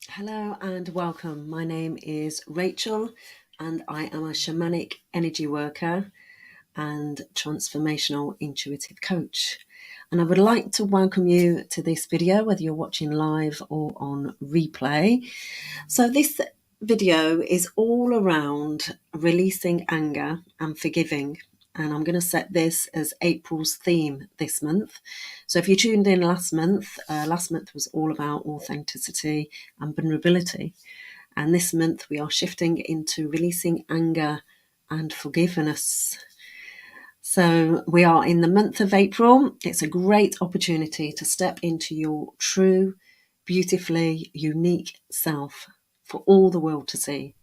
Hello and welcome. My name is Rachel and I am a shamanic energy worker and transformational intuitive coach. And I would like to welcome you to this video, whether you're watching live or on replay. So this video is all around releasing anger and forgiving. And I'm going to set this as April's theme this month. So if you tuned in last month was all about authenticity and vulnerability. And this month we are shifting into releasing anger and forgiveness. So we are in the month of April. It's a great opportunity to step into your true, beautifully unique self for all the world to see.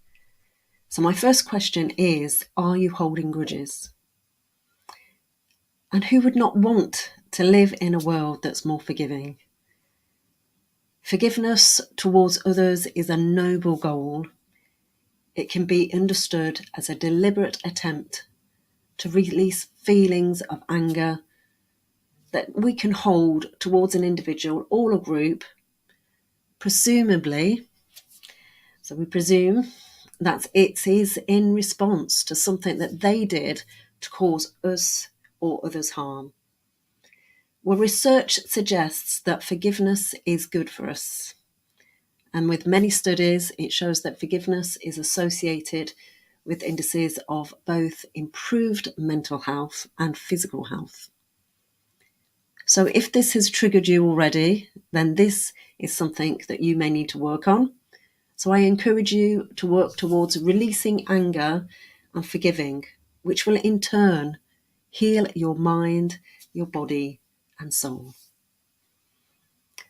So my first question is, are you holding grudges? And who would not want to live in a world that's more forgiving? Forgiveness towards others is a noble goal. It can be understood as a deliberate attempt to release feelings of anger that we can hold towards an individual or a group, presumably. So we presume that it is in response to something that they did to cause us or others harm. Well, research suggests that forgiveness is good for us. And with many studies, it shows that forgiveness is associated with indices of both improved mental health and physical health. So if this has triggered you already, then this is something that you may need to work on. So I encourage you to work towards releasing anger and forgiving, which will in turn heal your mind, your body, and soul.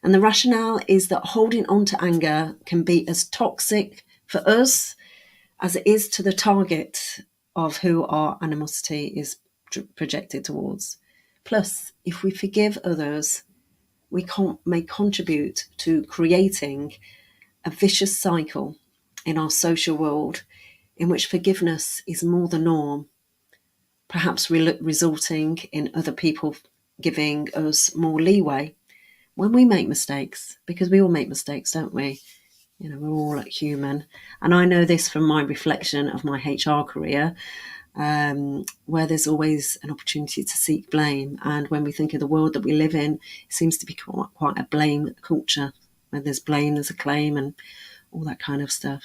And the rationale is that holding on to anger can be as toxic for us as it is to the target of who our animosity is projected towards. Plus, if we forgive others, we may contribute to creating a vicious cycle in our social world in which forgiveness is more the norm, perhaps resulting in other people giving us more leeway when we make mistakes, because we all make mistakes, don't we? You know, we're all human. And I know this from my reflection of my HR career, where there's always an opportunity to seek blame. And when we think of the world that we live in, it seems to be quite a blame culture, where there's blame, there's a claim, and all that kind of stuff.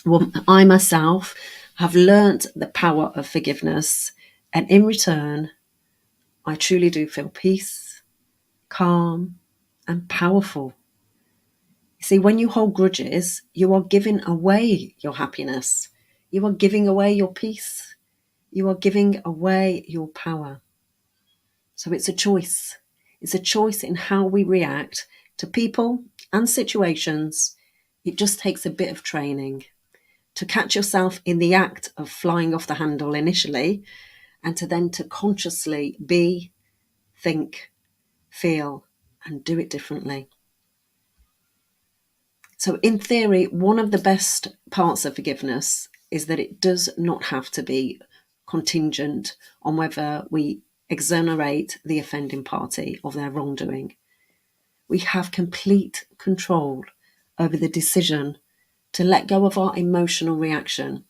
Well, I myself have learnt the power of forgiveness, and in return, I truly do feel peace, calm, and powerful. You see, when you hold grudges, you are giving away your happiness. You are giving away your peace. You are giving away your power. So it's a choice. It's a choice in how we react to people and situations. It just takes a bit of training to catch yourself in the act of flying off the handle initially, and to consciously be, think, feel, and do it differently. So in theory, one of the best parts of forgiveness is that it does not have to be contingent on whether we exonerate the offending party of their wrongdoing. We have complete control over the decision to let go of our emotional reaction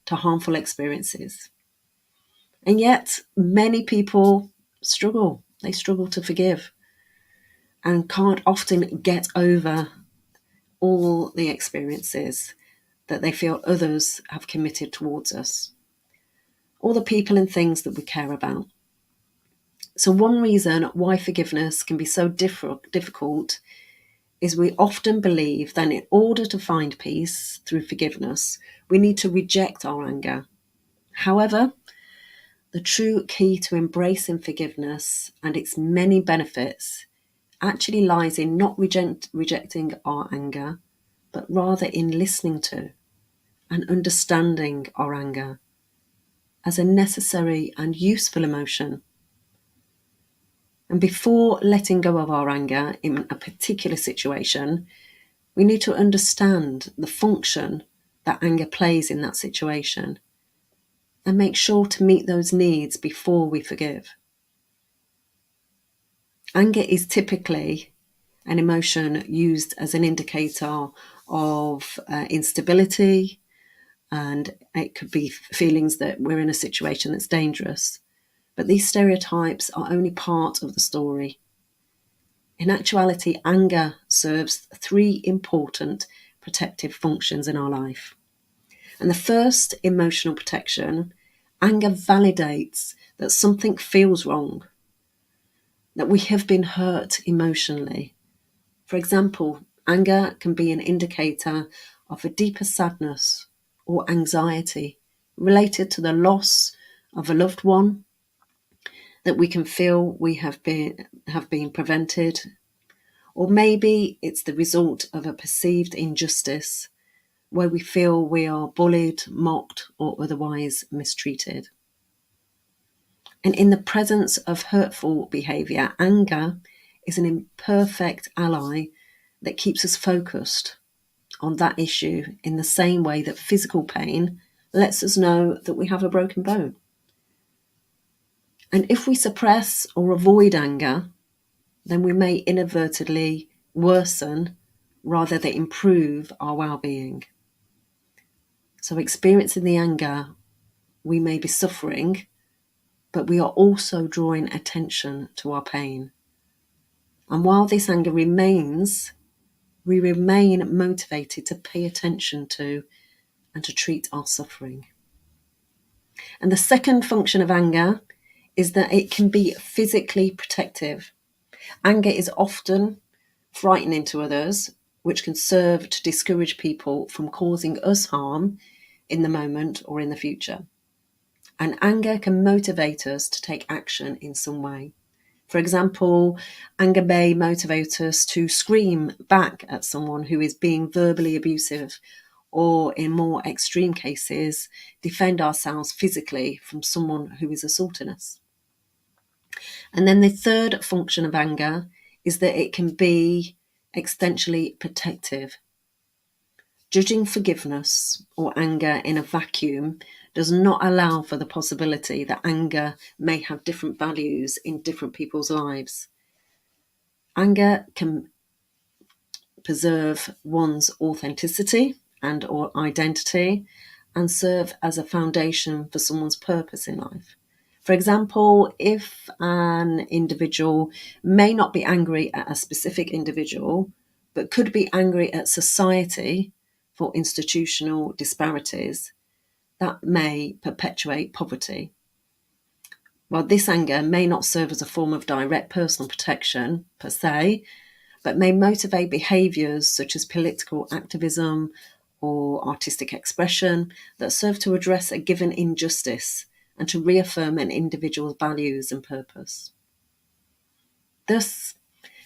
to harmful experiences. And yet, many people struggle. They struggle to forgive and can't often get over all the experiences that they feel others have committed towards us, all the people and things that we care about. So one reason why forgiveness can be so difficult is we often believe that in order to find peace through forgiveness, we need to reject our anger. However, the true key to embracing forgiveness and its many benefits actually lies in not rejecting our anger, but rather in listening to and understanding our anger as a necessary and useful emotion. And before letting go of our anger in a particular situation, we need to understand the function that anger plays in that situation and make sure to meet those needs before we forgive. Anger is typically an emotion used as an indicator of instability, and it could be feelings that we're in a situation that's dangerous. But these stereotypes are only part of the story. In actuality, anger serves three important protective functions in our life. And the first, emotional protection, anger validates that something feels wrong, that we have been hurt emotionally. For example, anger can be an indicator of a deeper sadness or anxiety related to the loss of a loved one, that we can feel we have been prevented, or maybe it's the result of a perceived injustice where we feel we are bullied, mocked, or otherwise mistreated. And in the presence of hurtful behaviour, anger is an imperfect ally that keeps us focused on that issue in the same way that physical pain lets us know that we have a broken bone. And if we suppress or avoid anger, then we may inadvertently worsen rather than improve our well-being. So experiencing the anger, we may be suffering, but we are also drawing attention to our pain. And while this anger remains, we remain motivated to pay attention to and to treat our suffering. And the second function of anger is that it can be physically protective. Anger is often frightening to others, which can serve to discourage people from causing us harm in the moment or in the future. And anger can motivate us to take action in some way. For example, anger may motivate us to scream back at someone who is being verbally abusive, or in more extreme cases, defend ourselves physically from someone who is assaulting us. And then the third function of anger is that it can be existentially protective. Judging forgiveness or anger in a vacuum does not allow for the possibility that anger may have different values in different people's lives. Anger can preserve one's authenticity and or identity and serve as a foundation for someone's purpose in life. For example, if an individual may not be angry at a specific individual, but could be angry at society for institutional disparities, that may perpetuate poverty. While this anger may not serve as a form of direct personal protection per se, but may motivate behaviours such as political activism or artistic expression that serve to address a given injustice and to reaffirm an individual's values and purpose. Thus,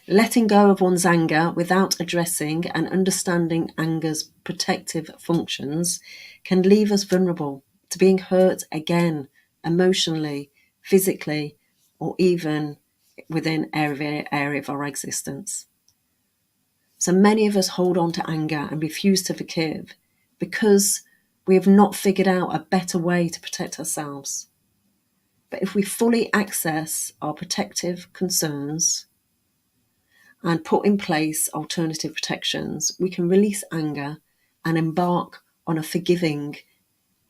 letting go of one's anger without addressing and understanding anger's protective functions can leave us vulnerable to being hurt again, emotionally, physically, or even within area of our existence. So many of us hold on to anger and refuse to forgive because we have not figured out a better way to protect ourselves. But if we fully access our protective concerns and put in place alternative protections, we can release anger and embark on a forgiving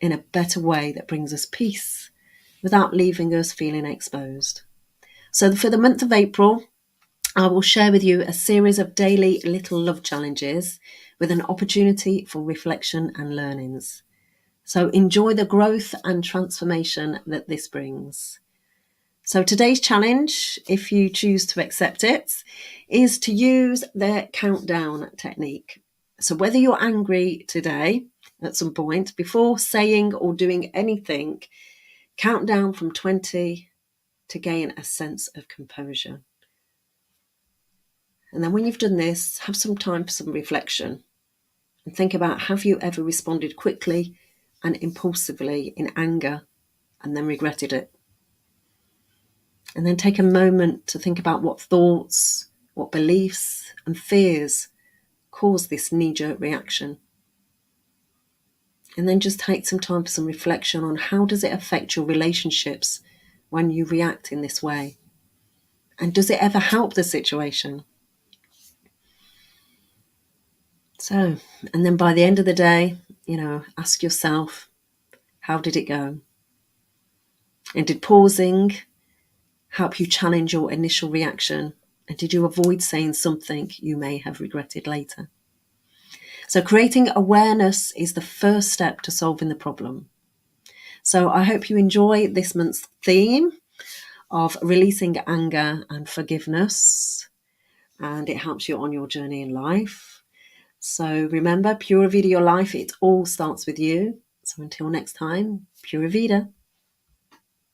in a better way that brings us peace without leaving us feeling exposed. So for the month of April, I will share with you a series of daily little love challenges with an opportunity for reflection and learnings. So enjoy the growth and transformation that this brings. So today's challenge, if you choose to accept it, is to use the countdown technique. So whether you're angry today at some point, before saying or doing anything, count down from 20 to gain a sense of composure. And then when you've done this, have some time for some reflection and think about, have you ever responded quickly and impulsively in anger and then regretted it? And then take a moment to think about what thoughts, what beliefs and fears cause this knee-jerk reaction. And then just take some time for some reflection on how does it affect your relationships when you react in this way? And does it ever help the situation? So, and then by the end of the day, ask yourself, how did it go? And did pausing help you challenge your initial reaction? And did you avoid saying something you may have regretted later? So creating awareness is the first step to solving the problem. So I hope you enjoy this month's theme of releasing anger and forgiveness, and it helps you on your journey in life. So remember, Pura Vida your life, it all starts with you. So until next time, Pura Vida.